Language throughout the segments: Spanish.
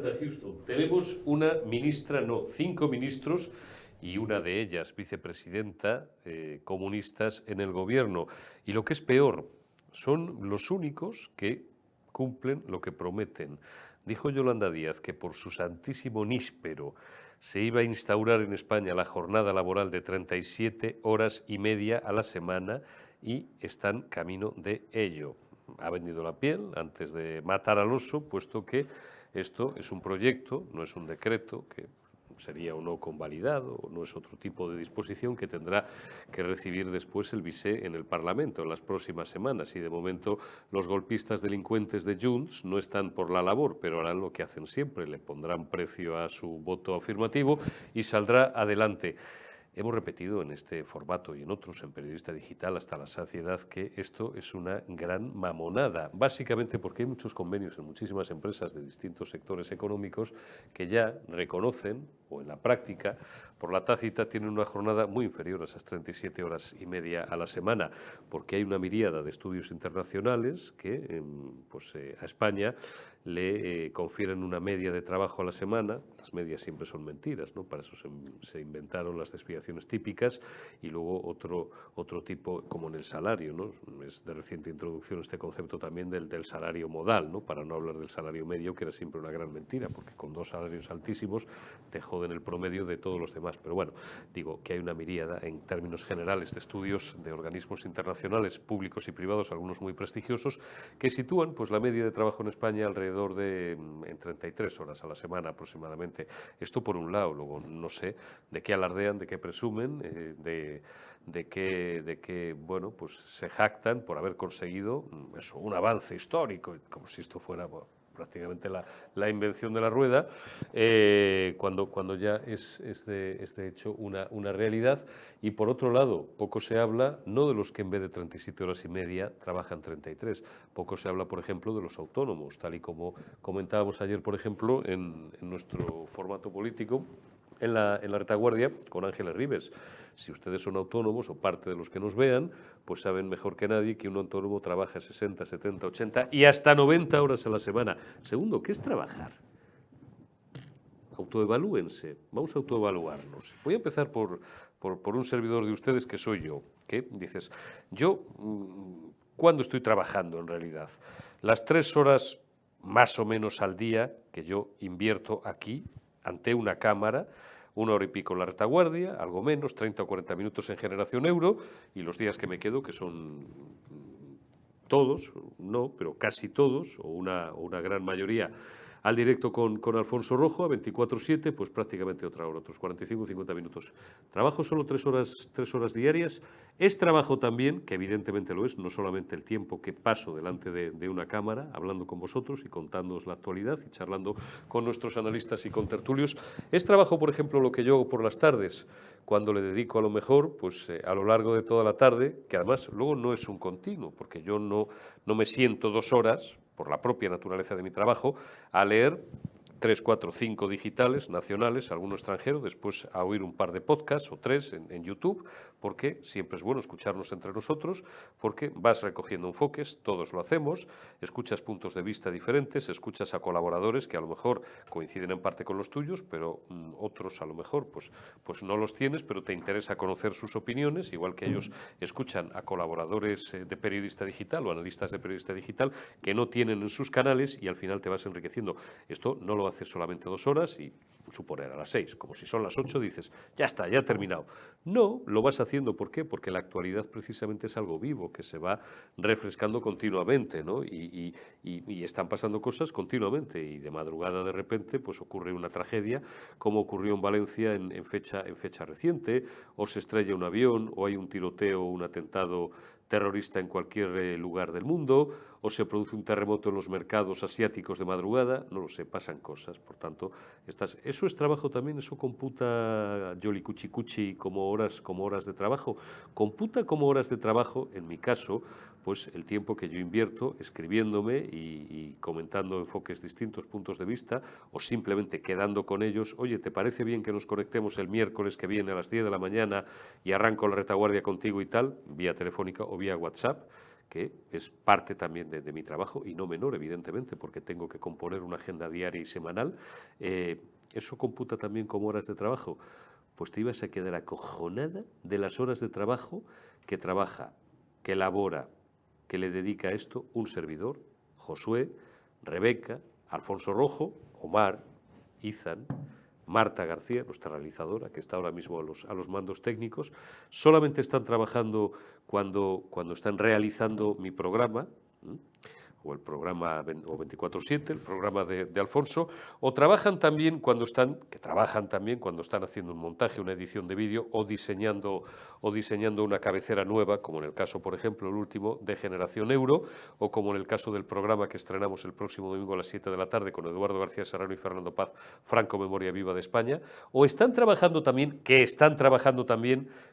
alerta, Houston. Tenemos una ministra, no, 5 ministros y una de ellas vicepresidenta comunistas en el gobierno. Y lo que es peor, son los únicos que cumplen lo que prometen. Dijo Yolanda Díaz que por su santísimo níspero se iba a instaurar en España la jornada laboral de 37 horas y media a la semana y están camino de ello. Ha vendido la piel antes de matar al oso, puesto que esto es un proyecto, no es un decreto, que sería o no convalidado, o no es otro tipo de disposición que tendrá que recibir después el visé en el Parlamento en las próximas semanas. Y de momento los golpistas delincuentes de Junts no están por la labor, pero harán lo que hacen siempre, le pondrán precio a su voto afirmativo y saldrá adelante. Hemos repetido en este formato y en otros en Periodista Digital hasta la saciedad que esto es una gran mamonada, básicamente porque hay muchos convenios en muchísimas empresas de distintos sectores económicos que ya reconocen, o en la práctica, por la tácita, tienen una jornada muy inferior a esas 37 horas y media a la semana, porque hay una miríada de estudios internacionales que a España le confieren una media de trabajo a la semana. Las medias siempre son mentiras, ¿no? Para eso se inventaron las desviaciones típicas y luego otro tipo, como en el salario, ¿no? Es de reciente introducción este concepto también del salario modal, ¿no? Para no hablar del salario medio, que era siempre una gran mentira, porque con 2 salarios altísimos te joden el promedio de todos los demás. Pero bueno, digo que hay una miríada en términos generales de estudios de organismos internacionales públicos y privados, algunos muy prestigiosos, que sitúan pues la media de trabajo en España alrededor de en 33 horas a la semana aproximadamente. Esto por un lado. Luego no sé de qué alardean, de qué presumen, de qué bueno, pues se jactan por haber conseguido eso, un avance histórico, como si esto fuera prácticamente la invención de la rueda, cuando ya es de hecho una realidad. Y por otro lado, poco se habla, no de los que en vez de 37 horas y media trabajan 33, poco se habla, por ejemplo, de los autónomos, tal y como comentábamos ayer, por ejemplo, en nuestro formato político, en la retaguardia con Ángeles Ribes. Si ustedes son autónomos o parte de los que nos vean, pues saben mejor que nadie que un autónomo trabaja 60, 70, 80 y hasta 90 horas a la semana. Segundo, ¿qué es trabajar? Autoevalúense, vamos a autoevaluarnos. Voy a empezar por un servidor de ustedes que soy yo. ¿Qué? Dices, yo, ¿cuándo estoy trabajando en realidad? Las 3 horas más o menos al día que yo invierto aquí, ante una cámara, 1 hora y pico en la retaguardia, algo menos, 30 o 40 minutos en Generación Euro, y los días que me quedo, que son todos, no, pero casi todos, o una gran mayoría, al directo con Alfonso Rojo, a 24/7, pues prácticamente otra hora, otros 45 o 50 minutos. Trabajo solo 3 horas diarias. Es trabajo también, que evidentemente lo es, no solamente el tiempo que paso delante de una cámara, hablando con vosotros y contándoos la actualidad y charlando con nuestros analistas y contertulios. Es trabajo, por ejemplo, lo que yo hago por las tardes, cuando le dedico a lo mejor, pues a lo largo de toda la tarde, que además luego no es un continuo, porque yo no me siento 2 horas, por la propia naturaleza de mi trabajo, a leer 3, 4, 5 digitales, nacionales, alguno extranjero, después a oír un par de podcasts o 3 en YouTube, porque siempre es bueno escucharnos entre nosotros, porque vas recogiendo enfoques, todos lo hacemos, escuchas puntos de vista diferentes, escuchas a colaboradores que a lo mejor coinciden en parte con los tuyos, pero otros a lo mejor pues no los tienes, pero te interesa conocer sus opiniones, igual que ellos escuchan a colaboradores de Periodista Digital o analistas de Periodista Digital que no tienen en sus canales, y al final te vas enriqueciendo. Esto no lo haces solamente 2 horas y suponer a las 6, como si son las 8 dices, ya está, ya he terminado. No, lo vas haciendo, ¿por qué? Porque la actualidad precisamente es algo vivo, que se va refrescando continuamente, ¿no? Y están pasando cosas continuamente, y de madrugada de repente pues ocurre una tragedia, como ocurrió en Valencia en fecha reciente, o se estrella un avión, o hay un tiroteo o un atentado terrorista en cualquier lugar del mundo, o se produce un terremoto en los mercados asiáticos de madrugada, no lo sé, pasan cosas. Por tanto, eso es trabajo también, eso computa Yoli Cuchi Cuchi como horas de trabajo. Computa como horas de trabajo, en mi caso, pues el tiempo que yo invierto escribiéndome y comentando enfoques distintos, puntos de vista, o simplemente quedando con ellos. Oye, ¿te parece bien que nos conectemos el miércoles que viene a las 10 de la mañana y arranco la retaguardia contigo y tal, vía telefónica o vía WhatsApp? que es parte también de mi trabajo, y no menor, evidentemente, porque tengo que componer una agenda diaria y semanal, ¿eso computa también como horas de trabajo? Pues te ibas a quedar acojonada de las horas de trabajo que trabaja, que elabora, que le dedica a esto un servidor, Josué, Rebeca, Alfonso Rojo, Omar, Izan, Marta García, nuestra realizadora, que está ahora mismo a los mandos técnicos. Solamente están trabajando cuando están realizando mi programa, o el programa o 24/7, el programa de Alfonso, o trabajan también cuando están haciendo un montaje, una edición de vídeo, o diseñando una cabecera nueva, como en el caso, por ejemplo, el último de Generación Euro, o como en el caso del programa que estrenamos el próximo domingo a las 7 de la tarde con Eduardo García Serrano y Fernando Paz, Franco Memoria Viva de España, o están trabajando también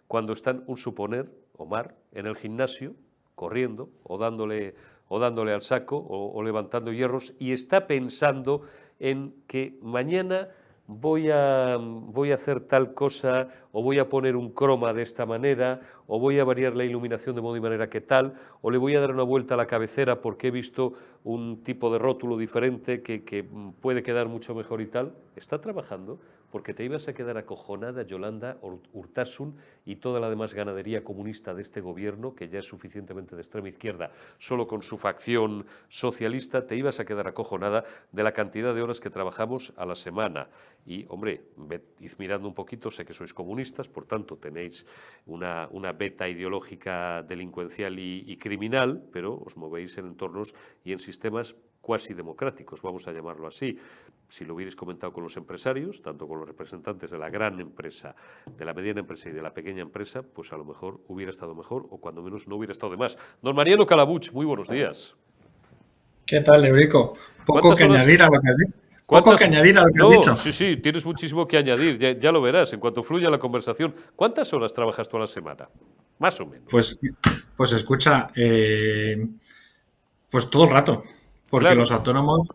cuando están, un suponer, Omar, en el gimnasio, corriendo o dándole al saco o levantando hierros, y está pensando en que mañana voy a hacer tal cosa, o voy a poner un croma de esta manera, o voy a variar la iluminación de modo y manera que tal, o le voy a dar una vuelta a la cabecera porque he visto un tipo de rótulo diferente que puede quedar mucho mejor y tal. Está trabajando, porque te ibas a quedar acojonada, Yolanda Urtasun, y toda la demás ganadería comunista de este gobierno, que ya es suficientemente de extrema izquierda, solo con su facción socialista. Te ibas a quedar acojonada de la cantidad de horas que trabajamos a la semana. Y, hombre, id mirando un poquito, sé que sois comunistas, por tanto tenéis una beta ideológica delincuencial y criminal, pero os movéis en entornos y en sistemas cuasi democráticos, vamos a llamarlo así. Si lo hubierais comentado con los empresarios, tanto con los representantes de la gran empresa, de la mediana empresa y de la pequeña empresa, pues a lo mejor hubiera estado mejor, o cuando menos no hubiera estado de más. Don Mariano Calabuch, muy buenos días. ¿Qué tal, Eurico? Poco que añadir a lo que has dicho. Poco que añadir a lo que has dicho. Sí, tienes muchísimo que añadir, ya lo verás, en cuanto fluya la conversación. ¿Cuántas horas trabajas tú a la semana? Más o menos. Pues escucha, pues todo el rato, porque Claro. los autónomos,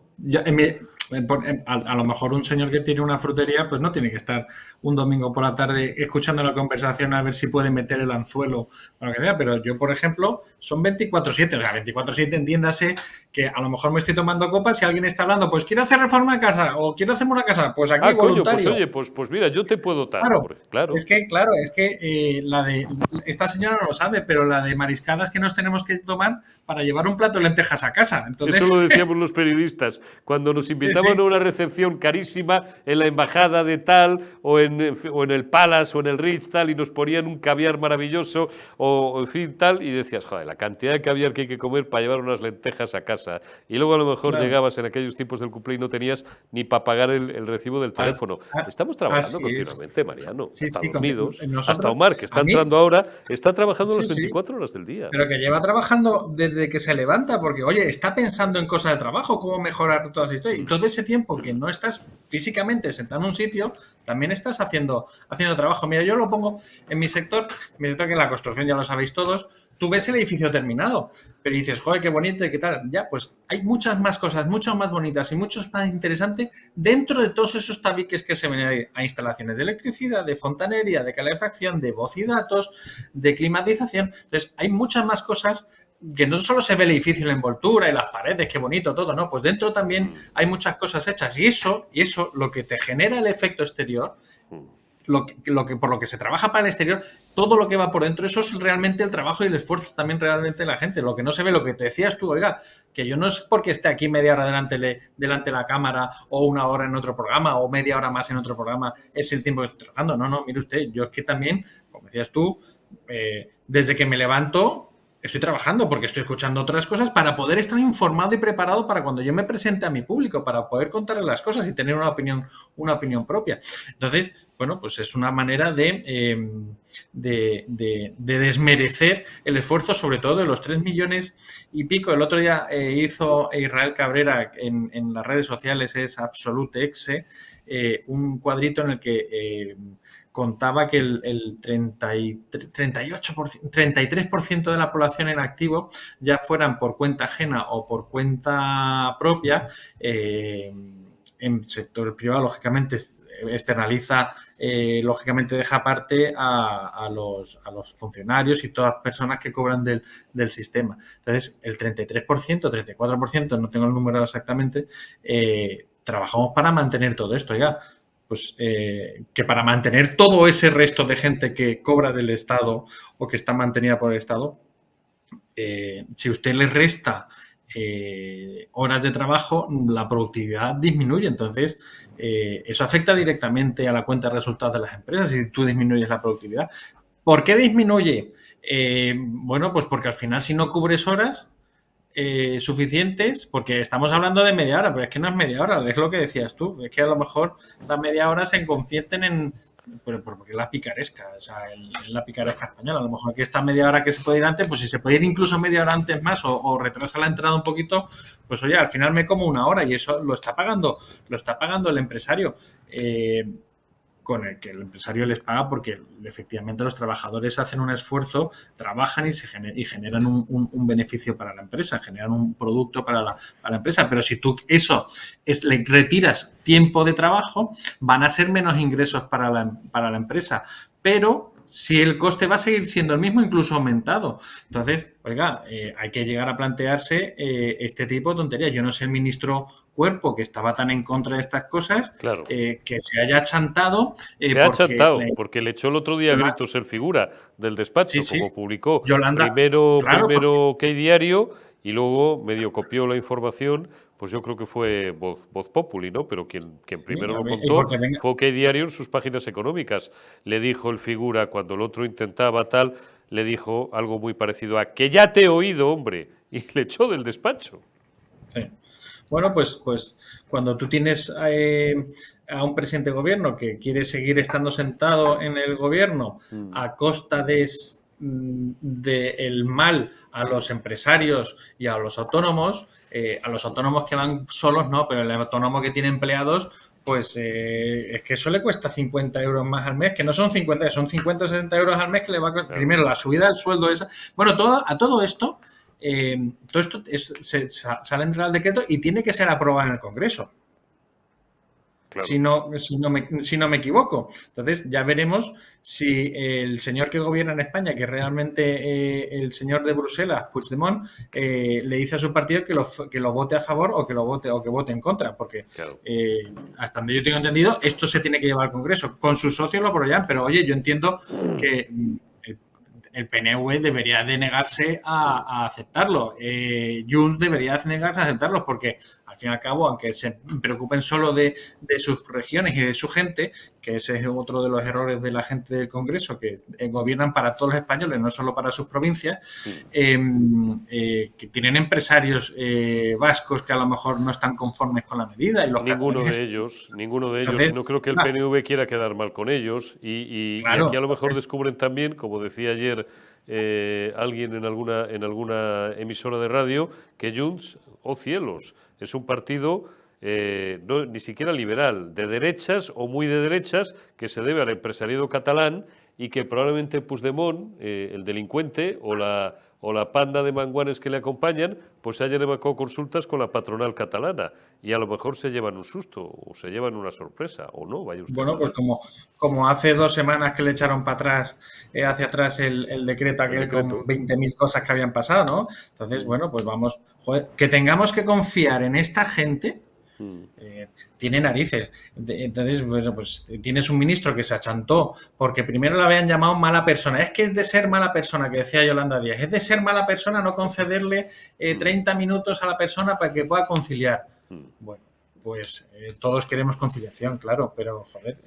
a lo mejor un señor que tiene una frutería, pues no tiene que estar un domingo por la tarde escuchando la conversación a ver si puede meter el anzuelo o lo que sea, pero yo, por ejemplo, son 24/7, o sea, 24/7, entiéndase que a lo mejor me estoy tomando copas y alguien está hablando, pues quiero hacer reforma de casa o quiero hacerme una casa, pues aquí voluntario. Coño, pues mira, yo te puedo dar. Claro. Es que esta señora no lo sabe, pero la de mariscadas que nos tenemos que tomar para llevar un plato de lentejas a casa. Entonces, eso lo decíamos los periodistas, cuando nos invitaban a una recepción carísima en la embajada de tal, o en el Palace, o en el Ritz, tal, y nos ponían un caviar maravilloso, o en fin, tal, y decías, joder, la cantidad de caviar que hay que comer para llevar unas lentejas a casa. Y luego a lo mejor llegabas en aquellos tipos del cumpleaños y no tenías ni para pagar el recibo del teléfono. Estamos trabajando continuamente, Mariano. Hasta dormidos. Hasta Omar, que está entrando ahora, está trabajando las 24 horas del día. Pero que lleva trabajando desde que se levanta, porque, oye, está pensando en cosas de trabajo, cómo mejorar todas las historias. Y todo ese tiempo que no estás físicamente sentado en un sitio, también estás haciendo trabajo. Mira, yo lo pongo en mi sector que es la construcción, ya lo sabéis todos. Tú ves el edificio terminado, pero dices, joder, qué bonito y qué tal. Ya, pues hay muchas más cosas, mucho más bonitas y mucho más interesantes dentro de todos esos tabiques que se ven a instalaciones de electricidad, de fontanería, de calefacción, de voz y datos, de climatización. Entonces, hay muchas más cosas que no solo se ve el edificio, la envoltura y las paredes, qué bonito todo, ¿no? Pues dentro también hay muchas cosas hechas. Y eso, lo que te genera el efecto exterior, por lo que se trabaja para el exterior, todo lo que va por dentro, eso es realmente el trabajo y el esfuerzo también realmente de la gente. Lo que no se ve, lo que te decías tú, oiga, que yo no es porque esté aquí media hora delante de la cámara, o una hora en otro programa, o media hora más en otro programa, es el tiempo que estoy trabajando. No, mire usted, yo es que también, como decías tú, desde que me levanto estoy trabajando, porque estoy escuchando otras cosas para poder estar informado y preparado para cuando yo me presente a mi público, para poder contarle las cosas y tener una opinión propia. Entonces, bueno, pues es una manera de desmerecer el esfuerzo, sobre todo de los 3 millones y pico. El otro día hizo Israel Cabrera en las redes sociales, es Absolute Exe, un cuadrito en el que contaba que el 33% de la población en activo, ya fueran por cuenta ajena o por cuenta propia, en sector privado, lógicamente, externaliza, lógicamente deja aparte a los funcionarios y todas las personas que cobran del sistema. Entonces, el 33%, 34%, no tengo el número exactamente, trabajamos para mantener todo esto. Ya, pues que para mantener todo ese resto de gente que cobra del Estado o que está mantenida por el Estado, si usted le resta horas de trabajo, la productividad disminuye. Entonces, eso afecta directamente a la cuenta de resultados de las empresas si tú disminuyes la productividad. ¿Por qué disminuye? Bueno, pues porque al final si no cubres horas suficientes, porque estamos hablando de media hora, pero es que no es media hora, es lo que decías tú, es que a lo mejor las media hora se convierten en... porque es la picaresca, o sea, es la picaresca española. A lo mejor que esta media hora que se puede ir antes, pues si se puede ir incluso media hora antes más o retrasa la entrada un poquito, pues oye, al final me como una hora y eso lo está pagando el empresario. Con el que el empresario les paga porque efectivamente los trabajadores hacen un esfuerzo, trabajan y generan un beneficio para la empresa, generan un producto para la empresa. Pero si tú le retiras tiempo de trabajo, van a ser menos ingresos para la empresa. Pero si el coste va a seguir siendo el mismo, incluso aumentado. Entonces, oiga, hay que llegar a plantearse este tipo de tonterías. Yo no sé el ministro Cuerpo, que estaba tan en contra de estas cosas, Claro. Que se haya chantado. Se ha chantado, porque le echó el otro día gritos el figura del despacho, Sí. como publicó Yolanda, primero claro, Key Diario y luego medio copió la información, pues yo creo que fue Voz Populi, ¿no? Pero quien primero lo contó fue Key Diario en sus páginas económicas. Le dijo el figura, cuando el otro intentaba tal, le dijo algo muy parecido a que ya te he oído, hombre, y le echó del despacho. Sí. Bueno, pues cuando tú tienes a un presidente de gobierno que quiere seguir estando sentado en el gobierno a costa de el mal a los empresarios y a los autónomos que van solos no, pero el autónomo que tiene empleados, pues es que eso le cuesta 50 euros más al mes, que no son 50, son 50 o 60 euros al mes que le va a costar, primero la subida del sueldo esa. Bueno, a todo esto sale en el decreto y tiene que ser aprobado en el Congreso. Claro. Si no me equivoco. Entonces ya veremos si el señor que gobierna en España, que realmente el señor de Bruselas, Puigdemont, le dice a su partido que lo vote a favor o que vote en contra, porque claro, hasta donde yo tengo entendido, esto se tiene que llevar al Congreso. Con sus socios lo apoyan, pero oye, yo entiendo que el PNV debería de negarse a aceptarlo. Junts debería de negarse a aceptarlo porque, al fin y al cabo, aunque se preocupen solo de sus regiones y de su gente, que ese es otro de los errores de la gente del Congreso, que gobiernan para todos los españoles, no solo para sus provincias, que tienen empresarios vascos que a lo mejor no están conformes con la medida. Y ninguno de ellos. Entonces, no creo que el PNV quiera quedar mal con ellos. Claro, y aquí a lo mejor descubren también, como decía ayer alguien en alguna emisora de radio, que Junts, oh cielos, es un partido ni siquiera liberal, de derechas o muy de derechas, que se debe al empresariado catalán y que probablemente Puigdemont, el delincuente o la panda de manguanes que le acompañan, pues se hayan evacado consultas con la patronal catalana y a lo mejor se llevan un susto o se llevan una sorpresa o no, vaya usted. Bueno, pues como hace 2 semanas que le echaron para atrás, hacia atrás el decreto aquel con 20.000 cosas que habían pasado, ¿no? Entonces, bueno, pues vamos, joder, que tengamos que confiar en esta gente, tiene narices. Entonces, bueno, pues tienes un ministro que se achantó porque primero le habían llamado mala persona. Es que es de ser mala persona, que decía Yolanda Díaz, es de ser mala persona no concederle 30 minutos a la persona para que pueda conciliar. Bueno, pues todos queremos conciliación, claro, pero joder,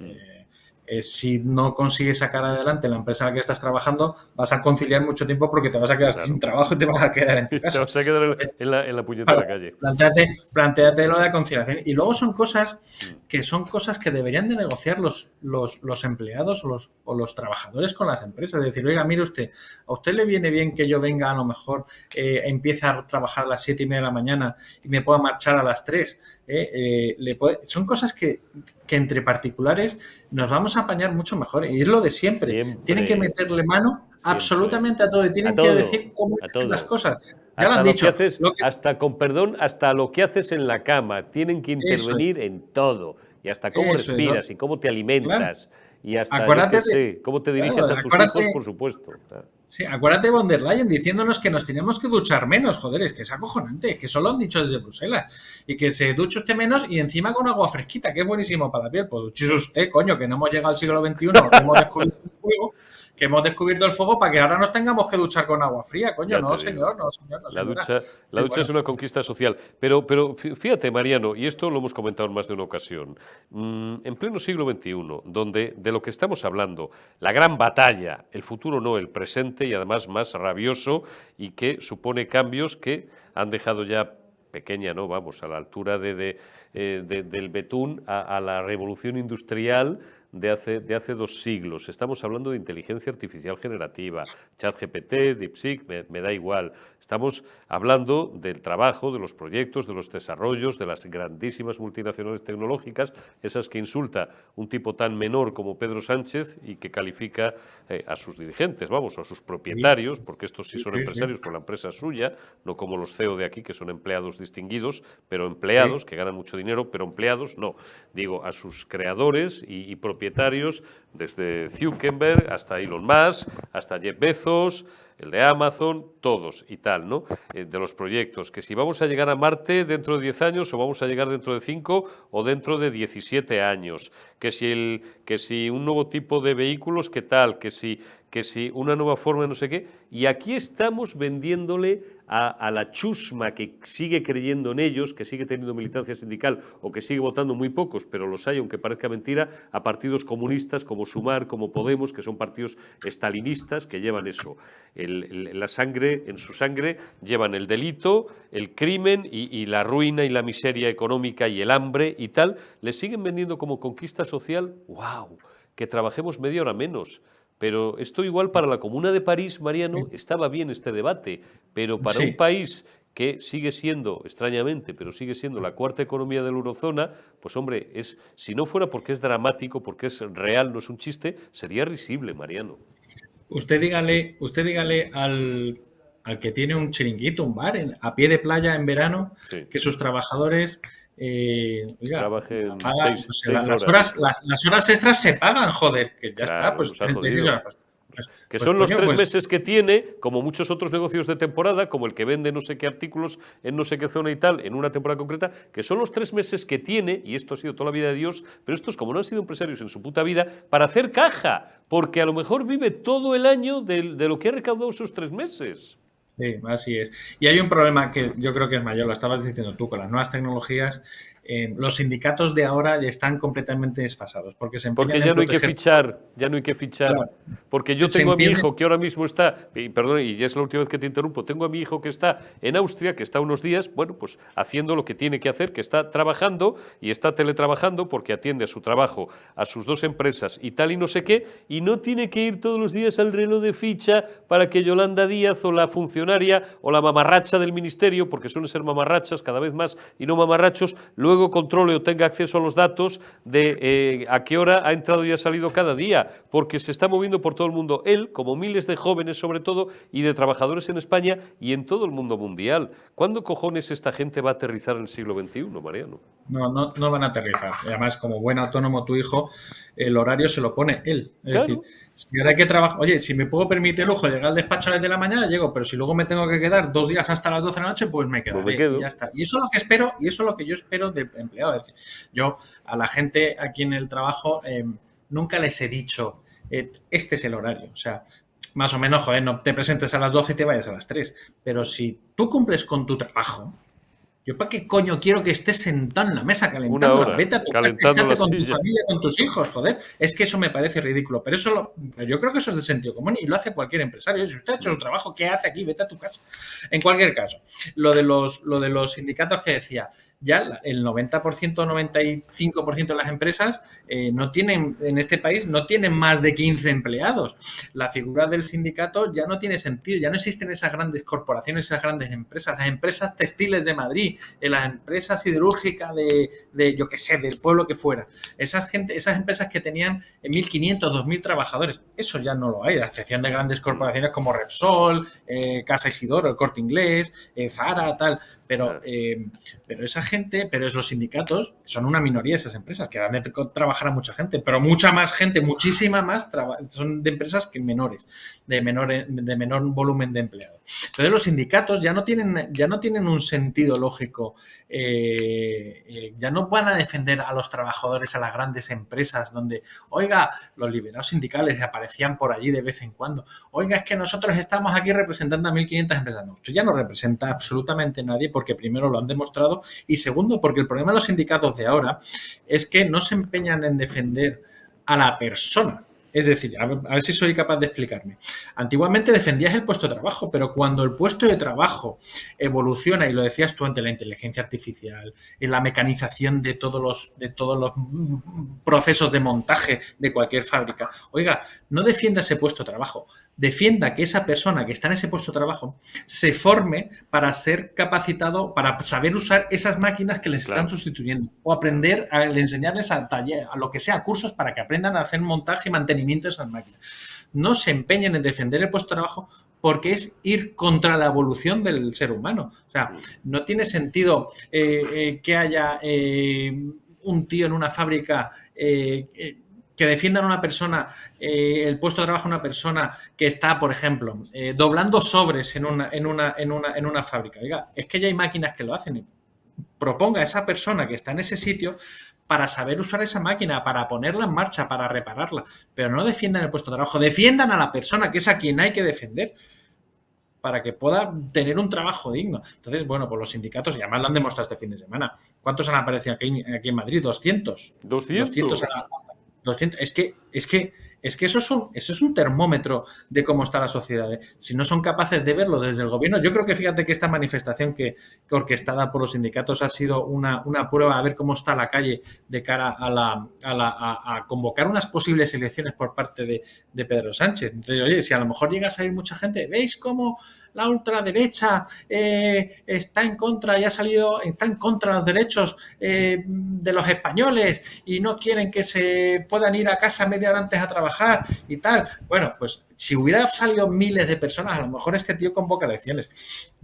si no consigues sacar adelante la empresa en la que estás trabajando, vas a conciliar mucho tiempo porque te vas a quedar sin trabajo y te vas a quedar en tu casa. Te vas a quedar en la puñetera calle. Plantéate lo de la conciliación. Y luego son cosas que deberían de negociar los empleados o los trabajadores con las empresas. Es decir, oiga, mire usted, ¿a usted le viene bien que yo venga a lo mejor, empiece a trabajar a las 7:30 de la mañana y me pueda marchar a las 3? Son cosas que entre particulares nos vamos a apañar mucho mejor. Y es lo de siempre. Tienen que meterle mano absolutamente a todo y tienen que decir cómo hacen las cosas. Ya lo han dicho. Hasta, con perdón, hasta lo que haces en la cama. Tienen que intervenir en todo. y hasta cómo Eso es, respiras y cómo te claro. alimentas y hasta, yo Acuérdate qué sé, cómo te diriges claro, a tus hijos, acuérdate, por supuesto. sí, acuérdate de von der Leyen diciéndonos que nos tenemos que duchar menos, joder, es que es acojonante, es que eso lo han dicho desde Bruselas. Y que se duche usted menos y encima con agua fresquita, que es buenísimo para la piel. Pues duchese usted, coño, que no hemos llegado al siglo XXI, que hemos descubierto el fuego para que ahora nos tengamos que duchar con agua fría, coño, Ya no te digo. señor, no señor, no La señora. ducha, la Es ducha es bueno, una conquista social. Pero fíjate, Mariano, y esto lo hemos comentado en más de una ocasión, en pleno siglo XXI, donde de lo que estamos hablando, la gran batalla, el futuro no, el presente, y además más rabioso, y que supone cambios que han dejado ya pequeña, ¿no? Vamos, a la altura del betún a la revolución industrial de hace 2 siglos. Estamos hablando de inteligencia artificial generativa, ChatGPT, DeepSeek, me da igual. Estamos hablando del trabajo, de los proyectos, de los desarrollos, de las grandísimas multinacionales tecnológicas, esas que insulta un tipo tan menor como Pedro Sánchez y que califica a sus dirigentes, vamos, a sus propietarios, porque estos sí son empresarios, con la empresa suya, no como los CEO de aquí, que son empleados distinguidos, pero empleados, que ganan mucho dinero, pero empleados no. Digo, a sus creadores y propietarios, desde Zuckerberg hasta Elon Musk, hasta Jeff Bezos, el de Amazon, todos y tal, ¿no? De los proyectos, que si vamos a llegar a Marte dentro de 10 años o vamos a llegar dentro de 5 o dentro de 17 años, que si un nuevo tipo de vehículos, ¿qué tal? Que si una nueva forma de no sé qué. Y aquí estamos vendiéndole a la chusma que sigue creyendo en ellos, que sigue teniendo militancia sindical o que sigue votando muy pocos, pero los hay, aunque parezca mentira, a partidos comunistas como Sumar, como Podemos, que son partidos estalinistas que llevan eso. En su sangre llevan el delito, el crimen y la ruina y la miseria económica y el hambre y tal. Les siguen vendiendo como conquista social, ¡wow!, que trabajemos media hora menos. Pero esto igual para la Comuna de París, Mariano, estaba bien este debate, pero para un país que sigue siendo, extrañamente, pero sigue siendo la cuarta economía de la eurozona, pues hombre, si no fuera porque es dramático, porque es real, no es un chiste, sería risible, Mariano. Usted dígale al que tiene un chiringuito, un bar a pie de playa en verano, que sus trabajadores trabajen pagan, seis horas. Las horas extras se pagan, joder, que ya está, pues 36 horas. Que son los 3 meses que tiene, como muchos otros negocios de temporada, como el que vende no sé qué artículos en no sé qué zona y tal, en una temporada concreta, que son los 3 meses que tiene, y esto ha sido toda la vida de Dios, pero estos, como no han sido empresarios en su puta vida, para hacer caja, porque a lo mejor vive todo el año de lo que ha recaudado esos 3 meses. Sí, así es. Y hay un problema que yo creo que es mayor, lo estabas diciendo tú, con las nuevas tecnologías. Los sindicatos de ahora están completamente desfasados. Porque ya no hay que fichar, Claro. Porque yo tengo a mi hijo que ahora mismo está, y perdón, y ya es la última vez que te interrumpo, tengo a mi hijo que está en Austria, que está unos días, bueno, pues haciendo lo que tiene que hacer, que está trabajando y está teletrabajando porque atiende a su trabajo, a sus 2 empresas y tal y no sé qué, y no tiene que ir todos los días al reloj de ficha para que Yolanda Díaz o la funcionaria o la mamarracha del ministerio, porque suelen ser mamarrachas cada vez más y no mamarrachos, luego controle o tenga acceso a los datos de a qué hora ha entrado y ha salido cada día, porque se está moviendo por todo el mundo. Él, como miles de jóvenes sobre todo, y de trabajadores en España y en todo el mundo mundial. ¿Cuándo cojones esta gente va a aterrizar en el siglo XXI, Mariano? No van a aterrizar. Y además, como buen autónomo tu hijo, el horario se lo pone él. Es decir, si ahora hay que trabajar, oye, si me puedo permitir el lujo de llegar al despacho a las de la mañana, llego, pero si luego me tengo que quedar 2 días hasta las 12 de la noche, pues me quedaré. Y ya está. Y eso es lo que espero, y eso es lo que yo espero del empleado. Es decir, yo a la gente aquí en el trabajo nunca les he dicho, este es el horario. O sea, más o menos, joder, no te presentes a las 12 y te vayas a las 3. Pero si tú cumples con tu trabajo, ¿yo para qué coño quiero que estés sentado en la mesa calentando? Vete a tu casa, estate con tu familia, con tus hijos, joder. Es que eso me parece ridículo. Pero yo creo que eso es de sentido común y lo hace cualquier empresario. Si usted ha hecho su trabajo, ¿qué hace aquí? Vete a tu casa. En cualquier caso, lo de los sindicatos que decía, ya el 90%, 95% de las empresas no tienen, en este país, no tienen más de 15 empleados. La figura del sindicato ya no tiene sentido. Ya no existen esas grandes corporaciones, esas grandes empresas. Las empresas textiles de Madrid, en las empresas siderúrgicas de yo qué sé, del pueblo que fuera. Esas empresas que tenían 1.500, 2.000 trabajadores, eso ya no lo hay, a excepción de grandes corporaciones como Repsol, Casa Isidoro, el Corte Inglés, Zara, tal, pero esa gente, pero es los sindicatos, son una minoría esas empresas, que dan de trabajar a mucha gente, pero mucha más gente, muchísima más, son de empresas que menores, de menor volumen de empleados. Entonces los sindicatos ya no tienen un sentido lógico, ya no van a defender a los trabajadores, a las grandes empresas, donde, oiga, los liberados sindicales aparecían por allí de vez en cuando, oiga, es que nosotros estamos aquí representando a 1.500 empresas. No, esto ya no representa absolutamente nadie, porque primero lo han demostrado y segundo porque el problema de los sindicatos de ahora es que no se empeñan en defender a la persona. Es decir, a ver si soy capaz de explicarme. Antiguamente defendías el puesto de trabajo, pero cuando el puesto de trabajo evoluciona, y lo decías tú, ante la inteligencia artificial, en la mecanización de todos los procesos de montaje de cualquier fábrica, oiga, no defienda ese puesto de trabajo, defienda que esa persona que está en ese puesto de trabajo se forme para ser capacitado, para saber usar esas máquinas que les están sustituyendo, o aprender a enseñarles a taller, a lo que sea, cursos para que aprendan a hacer montaje y mantenimiento de esas máquinas. No se empeñen en defender el puesto de trabajo, porque es ir contra la evolución del ser humano. O sea, no tiene sentido que haya un tío en una fábrica que defiendan a una persona, el puesto de trabajo de una persona que está, por ejemplo, doblando sobres en una fábrica. Oiga, es que ya hay máquinas que lo hacen. Proponga a esa persona que está en ese sitio para saber usar esa máquina, para ponerla en marcha, para repararla. Pero no defiendan el puesto de trabajo, defiendan a la persona, que es a quien hay que defender, para que pueda tener un trabajo digno. Entonces, bueno, pues los sindicatos, y además lo han demostrado este fin de semana. ¿Cuántos han aparecido aquí en Madrid? 200. 200. 200. Es que eso es un termómetro de cómo está la sociedad, ¿eh? Si no son capaces de verlo desde el gobierno, yo creo que fíjate que esta manifestación que orquestada por los sindicatos ha sido una prueba a ver cómo está la calle de cara a convocar unas posibles elecciones por parte de Pedro Sánchez. Entonces, oye, si a lo mejor llega a salir mucha gente, ¿veis cómo la ultraderecha está en contra y está en contra de los derechos de los españoles y no quieren que se puedan ir a casa media hora antes a trabajar y tal? Bueno, pues si hubiera salido miles de personas, a lo mejor este tío convoca elecciones.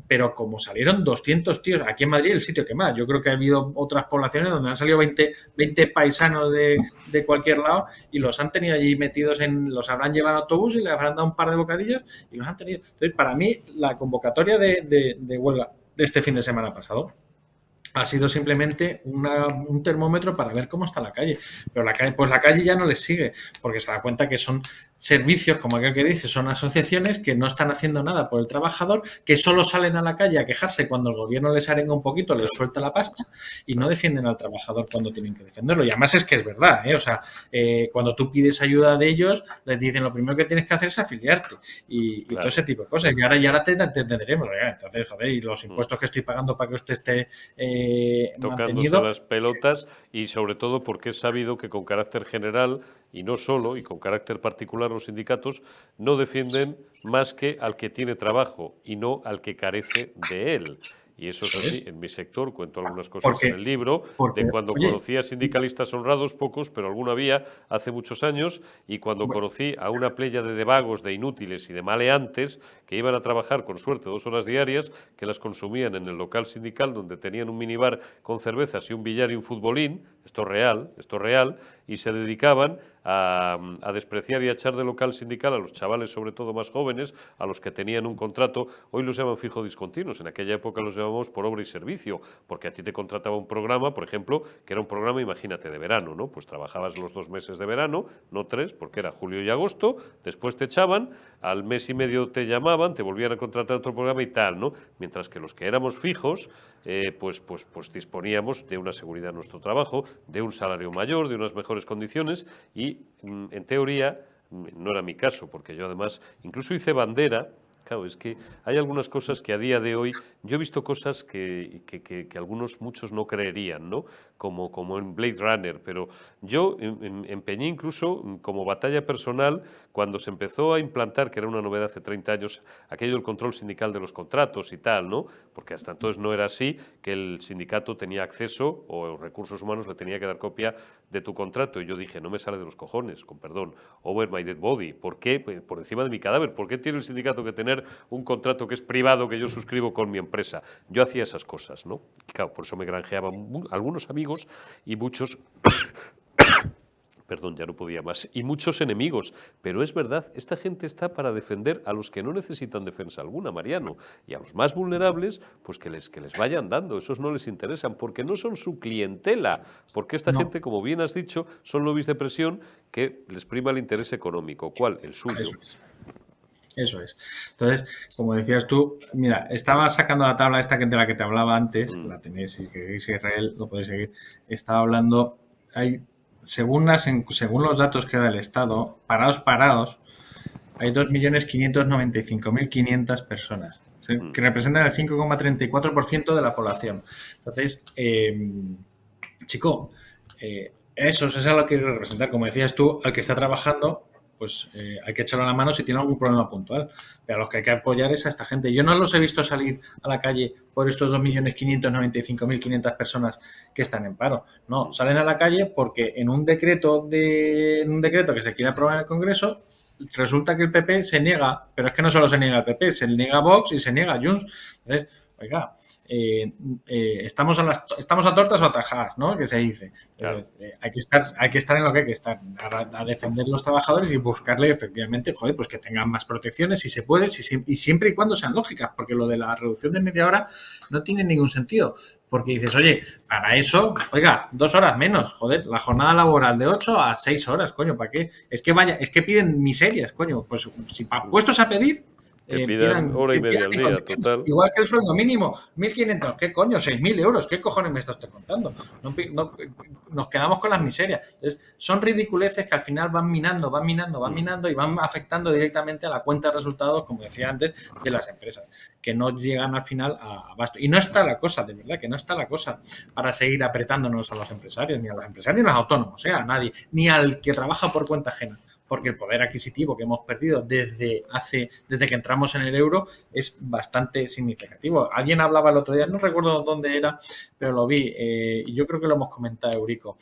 Pero como salieron 200 tíos, aquí en Madrid el sitio que más, yo creo que ha habido otras poblaciones donde han salido 20 paisanos de cualquier lado y los han tenido allí metidos los habrán llevado a autobús y les habrán dado un par de bocadillos y los han tenido. Entonces, para mí, la convocatoria de huelga de este fin de semana pasado ha sido simplemente un termómetro para ver cómo está la calle. Pero la calle ya no les sigue, porque se da cuenta que son servicios, como aquel que dice, son asociaciones que no están haciendo nada por el trabajador, que solo salen a la calle a quejarse cuando el gobierno les arenga un poquito, les suelta la pasta y no defienden al trabajador cuando tienen que defenderlo. Y además es que es verdad, ¿eh? O sea, cuando tú pides ayuda de ellos, les dicen lo primero que tienes que hacer es afiliarte y todo ese tipo de cosas. Y ahora te entenderemos. Entonces, joder, y los impuestos que estoy pagando para que usted esté tocándose las pelotas, y sobre todo porque es sabido que con carácter general y no solo, y con carácter particular, los sindicatos no defienden más que al que tiene trabajo y no al que carece de él. Y eso es así. En mi sector cuento algunas cosas en el libro de cuando conocía sindicalistas honrados, pocos, pero alguno había hace muchos años, y cuando conocí a una pléyade de vagos, de inútiles y de maleantes que iban a trabajar con suerte 2 horas diarias, que las consumían en el local sindical donde tenían un minibar con cervezas y un billar y un futbolín, esto es real, y se dedicaban a despreciar y a echar de local sindical a los chavales, sobre todo más jóvenes, a los que tenían un contrato. Hoy los llaman fijo discontinuos, en aquella época los llamábamos por obra y servicio, porque a ti te contrataba un programa, por ejemplo, que era un programa, imagínate, de verano, ¿no? Pues trabajabas los 2 meses de verano, no 3, porque era julio y agosto, después te echaban, al mes y medio te llamaban, te volvían a contratar otro programa y tal, ¿no? Mientras que los que éramos fijos, pues disponíamos de una seguridad en nuestro trabajo, de un salario mayor, de unas mejores condiciones y, en teoría, no era mi caso, porque yo además incluso hice bandera. Claro, es que hay algunas cosas que a día de hoy, yo he visto cosas que muchos no creerían, ¿no? Como en Blade Runner, pero yo empeñé incluso como batalla personal cuando se empezó a implantar, que era una novedad hace 30 años, aquello del control sindical de los contratos y tal, ¿no? Porque hasta entonces no era así, que el sindicato tenía acceso, o recursos humanos le tenía que dar copia de tu contrato. Y yo dije, no me sale de los cojones, con perdón, over my dead body. ¿Por qué? Por encima de mi cadáver. ¿Por qué tiene el sindicato que tener tener un contrato que es privado, que yo suscribo con mi empresa. Yo hacía esas cosas, ¿no? Y claro, por eso me granjeaba algunos amigos y muchos... Perdón, ya no podía más. Y muchos enemigos. Pero es verdad, esta gente está para defender a los que no necesitan defensa alguna, Mariano. Y a los más vulnerables, pues que les vayan dando. Esos no les interesan, porque no son su clientela. Porque esta gente, como bien has dicho, son lobbies de presión que les prima el interés económico. ¿Cuál? El suyo. Eso es. Entonces, como decías tú, mira, estaba sacando la tabla esta de la que te hablaba antes, la tenéis, si queréis Israel, lo podéis seguir. Estaba hablando, según los datos que da el Estado, parados, hay 2.595.500 personas, que representan el 5,34% de la población. Entonces, chico, eso es a lo que quiero representar. Como decías tú, al que está trabajando, pues hay que echarle la mano si tiene algún problema puntual. Pero a los que hay que apoyar es a esta gente. Yo no los he visto salir a la calle por estos 2.595.500 personas que están en paro. No, salen a la calle porque en un decreto que se quiere aprobar en el Congreso, resulta que el PP se niega, pero es que no solo se niega el PP, se niega Vox y se niega Junts. Entonces, oiga, estamos a tortas o a tajadas, ¿no? Que se dice. Claro. Hay que estar en lo que hay que estar, a defender los trabajadores y buscarle efectivamente, joder, pues que tengan más protecciones si se puede, y siempre y cuando sean lógicas, porque lo de la reducción de media hora no tiene ningún sentido. Porque dices, oye, para eso, oiga, 2 horas menos, joder, la jornada laboral de 8 a 6 horas, coño, ¿para qué? Es que piden miserias, coño, pues si puestos a pedir, que pidan hora y media al día, total. Igual que el sueldo mínimo, 1.500, ¿qué coño? 6.000 euros, ¿qué cojones me estás contando? Nos quedamos con las miserias. Entonces, son ridiculeces que al final van minando y van afectando directamente a la cuenta de resultados, como decía antes, de las empresas, que no llegan al final a abasto. Y no está la cosa, de verdad, que no está la cosa para seguir apretándonos a los empresarios, ni a los empresarios ni a los autónomos, a nadie, ni al que trabaja por cuenta ajena. Porque el poder adquisitivo que hemos perdido desde que entramos en el euro es bastante significativo. Alguien hablaba el otro día, no recuerdo dónde era, pero lo vi, y yo creo que lo hemos comentado, Eurico.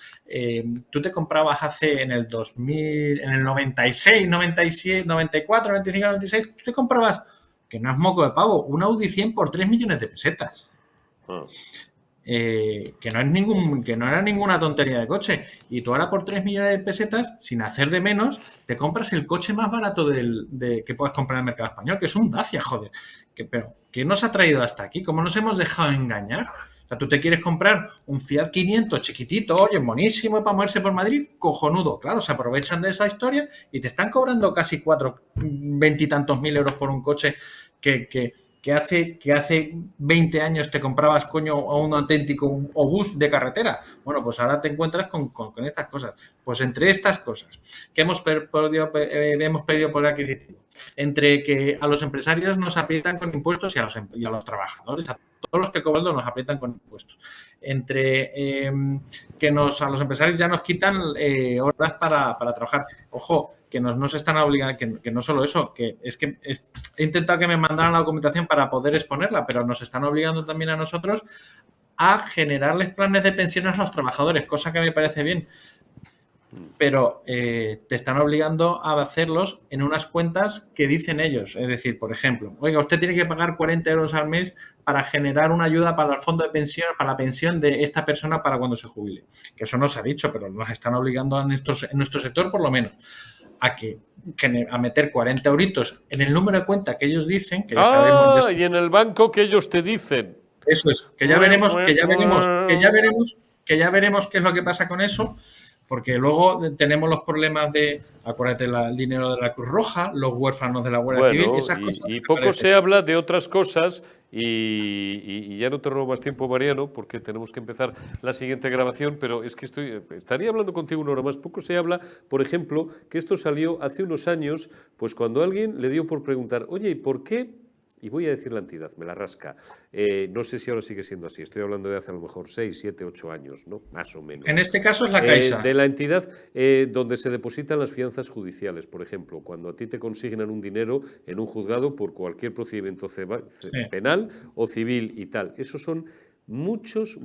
Tú te comprabas en el 2000, en el 96, 97, 94, 95, 96, tú te comprabas, que no es moco de pavo, un Audi 100 por 3 millones de pesetas. Que no era ninguna tontería de coche, y tú ahora por 3 millones de pesetas, sin hacer de menos, te compras el coche más barato que puedes comprar en el mercado español, que es un Dacia, joder, pero ¿qué nos ha traído hasta aquí? ¿Cómo nos hemos dejado engañar? O sea, tú te quieres comprar un Fiat 500 chiquitito, oye, buenísimo para moverse por Madrid, cojonudo, claro, se aprovechan de esa historia y te están cobrando casi 20 y tantos mil euros por un coche que hace 20 años te comprabas, coño, a un auténtico obús de carretera. Bueno, pues ahora te encuentras con estas cosas. Pues entre estas cosas que hemos perdido poder adquisitivo, entre que a los empresarios nos aprietan con impuestos y a los trabajadores, a todos los que cobran nos aprietan con impuestos, entre que a los empresarios ya nos quitan horas para trabajar. Ojo, que nos están obligando, que no solo eso, que es que he intentado que me mandaran la documentación para poder exponerla, pero nos están obligando también a nosotros a generarles planes de pensiones a los trabajadores, cosa que me parece bien, pero te están obligando a hacerlos en unas cuentas que dicen ellos. Es decir, por ejemplo, oiga, usted tiene que pagar 40 euros al mes para generar una ayuda para el fondo de pensión, para la pensión de esta persona para cuando se jubile. Que eso no se ha dicho, pero nos están obligando en nuestro sector, por lo menos, a meter 40 euritos en el número de cuenta que ellos dicen. Que y en el banco que ellos te dicen. Eso es, que ya veremos qué es lo que pasa con eso, porque luego tenemos los problemas acuérdate, el dinero de la Cruz Roja, los huérfanos de la Guardia Civil, esas cosas. Y poco se habla de otras cosas, y ya no te robo más tiempo, Mariano, porque tenemos que empezar la siguiente grabación, pero es que estaría hablando contigo una hora más. Poco se habla, por ejemplo, que esto salió hace unos años, pues cuando alguien le dio por preguntar, oye, ¿y por qué? Y voy a decir la entidad, me la rasca. No sé si ahora sigue siendo así. Estoy hablando de hace a lo mejor 6, 7, 8 años, ¿no? Más o menos. En este caso es la Caixa. De la entidad donde se depositan las fianzas judiciales, por ejemplo. Cuando a ti te consignan un dinero en un juzgado por cualquier procedimiento penal o civil y tal. Esos son muchos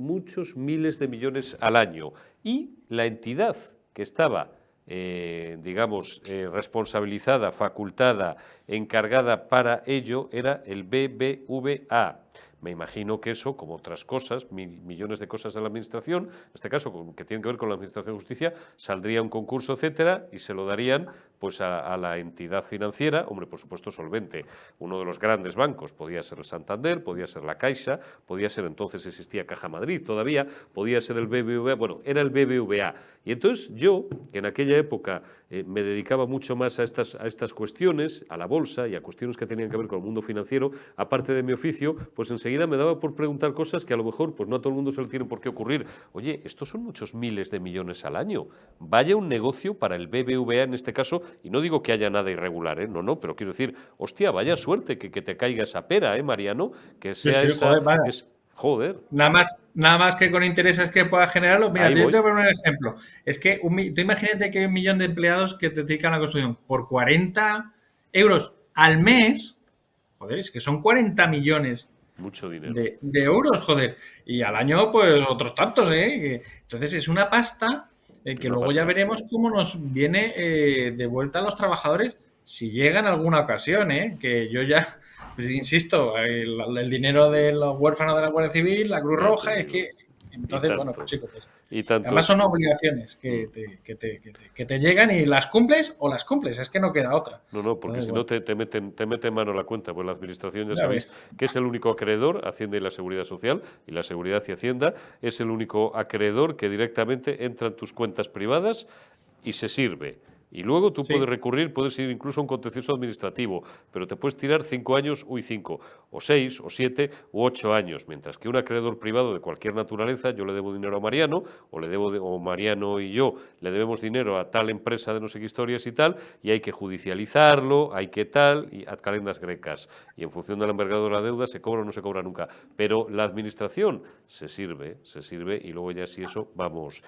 miles de millones al año. Y la entidad que estaba digamos, responsabilizada, facultada, encargada para ello, era el BBVA. Me imagino que eso, como otras cosas, millones de cosas de la Administración, en este caso, que tienen que ver con la Administración de Justicia, saldría un concurso, etcétera, y se lo darían pues a la entidad financiera, hombre, por supuesto, solvente. Uno de los grandes bancos podía ser el Santander, podía ser la Caixa, podía ser, entonces existía Caja Madrid todavía, podía ser el BBVA, bueno, era el BBVA. Y entonces yo, que en aquella época me dedicaba mucho más a estas cuestiones, a la bolsa y a cuestiones que tenían que ver con el mundo financiero, aparte de mi oficio, pues enseguida me daba por preguntar cosas que a lo mejor pues no a todo el mundo se le tiene por qué ocurrir. Oye, estos son muchos miles de millones al año. Vaya un negocio para el BBVA en este caso, y no digo que haya nada irregular, no, pero quiero decir, hostia, vaya suerte que te caiga esa pera, Mariano, que sea Sí, esa... joder, Joder. Nada más que con intereses que pueda generarlo. Mira, Ahí te voy. voy a poner un ejemplo. Es que tú imagínate que hay 1 millón de empleados que te dedican a la construcción por 40 euros al mes. Joder, es que son 40 millones Mucho dinero. de euros, joder. Y al año, pues otros tantos, ¿eh? Entonces es una pasta que luego ya veremos cómo nos viene de vuelta a los trabajadores si llega en alguna ocasión, ¿eh? Que yo ya, pues, insisto, el dinero de los huérfanos de la Guardia Civil, la Cruz Roja, es que... Entonces, bueno, pues chicos, pues, y tanto. Además son obligaciones que te llegan y las cumples o las cumples, es que no queda otra. No, porque si no te mete en mano la cuenta, pues la Administración ya sabéis ves. que es el único acreedor, Hacienda y la Seguridad Social, y la Seguridad y Hacienda es el único acreedor que directamente entra en tus cuentas privadas y se sirve. Y luego tú puedes recurrir, puedes ir incluso a un contencioso administrativo, pero te puedes tirar 5 años, 5, o 6, o 7, u 8 años, mientras que un acreedor privado de cualquier naturaleza, yo le debo dinero a Mariano, o Mariano y yo le debemos dinero a tal empresa de no sé qué historias y tal, y hay que judicializarlo, hay que tal, y ad calendas grecas. Y en función de la envergadura de la deuda se cobra o no se cobra nunca. Pero la Administración se sirve, y luego ya si eso vamos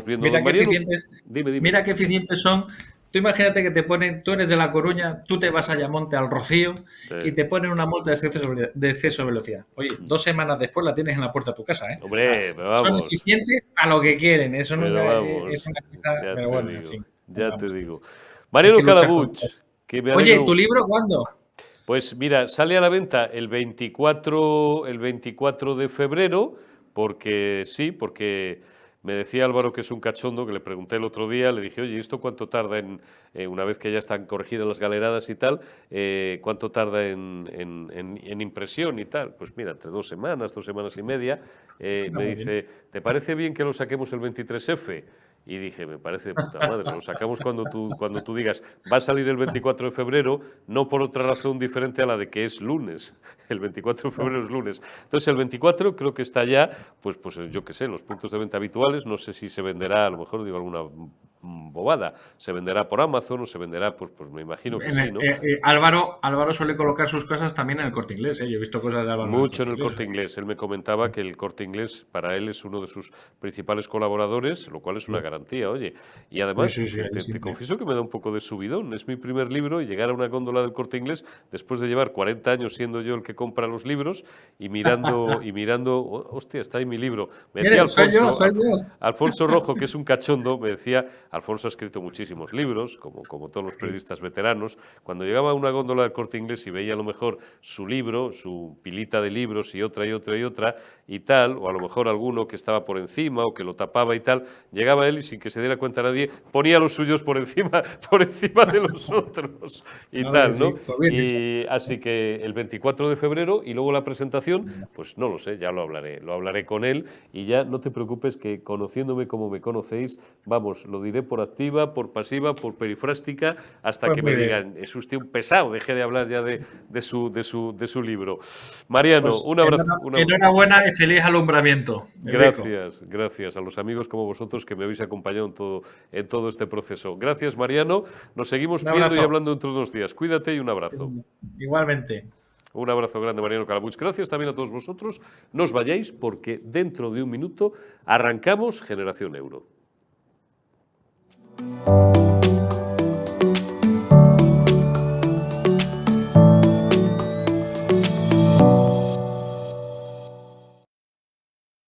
viendo. Mira qué eficientes, dime. Mira qué eficientes son. Tú imagínate que te ponen, tú eres de La Coruña, tú te vas a Ayamonte, al Rocío, y te ponen una multa de exceso de velocidad. Oye, 2 semanas después la tienes en la puerta de tu casa, ¿eh? Hombre, pero vamos. Son eficientes a lo que quieren, eso no es una cosa, pero bueno, en fin. Ya te digo. Mariano Calabuig, que me Oye, ¿tu libro cuándo? Pues mira, sale a la venta el 24 de febrero, porque me decía Álvaro que es un cachondo, que le pregunté el otro día, le dije, oye, ¿esto cuánto tarda una vez que ya están corregidas las galeradas y tal, cuánto tarda en impresión y tal? Pues mira, entre 2 semanas, 2 semanas y media, me dice, ¿te parece bien que lo saquemos el 23F? Y dije, me parece de puta madre, lo sacamos cuando tú digas, va a salir el 24 de febrero, no por otra razón diferente a la de que es lunes. El 24 de febrero es lunes. Entonces, el 24 creo que está ya, pues yo qué sé, en los puntos de venta habituales. No sé si se venderá, a lo mejor digo alguna bobada, se venderá por Amazon o se venderá, pues me imagino que sí, ¿no? Álvaro suele colocar sus cosas también en el Corte Inglés, ¿eh? Yo he visto cosas de Álvaro. Mucho en el Corte Inglés. Él me comentaba que el Corte Inglés para él es uno de sus principales colaboradores, lo cual es una garantía, oye. Y además, te confieso que me da un poco de subidón. Es mi primer libro y llegar a una góndola del Corte Inglés después de llevar 40 años siendo yo el que compra los libros y mirando, hostia, está ahí mi libro. Me decía Alfonso Rojo, que es un cachondo, me decía, Alfonso ha escrito muchísimos libros, como todos los periodistas veteranos. Cuando llegaba a una góndola del Corte Inglés y veía a lo mejor su libro, su pilita de libros y otra y tal, o a lo mejor alguno que estaba por encima o que lo tapaba y tal, llegaba él y sin que se diera cuenta nadie, ponía los suyos por encima de los otros y tal, ¿no? Y así que el 24 de febrero y luego la presentación, pues no lo sé, ya lo hablaré con él y ya no te preocupes que conociéndome como me conocéis, vamos, lo diré por activa, por pasiva, por perifrástica, hasta que me digan, es usted un pesado, deje de hablar ya de su libro. Mariano, pues un abrazo. Enhorabuena y feliz alumbramiento. Gracias a los amigos como vosotros que me habéis acompañado en todo este proceso. Gracias, Mariano. Nos seguimos viendo y hablando dentro de unos días. Cuídate y un abrazo. Igualmente. Un abrazo grande, Mariano Calabuig. Gracias también a todos vosotros. No os vayáis porque dentro de un minuto arrancamos Generación Euro.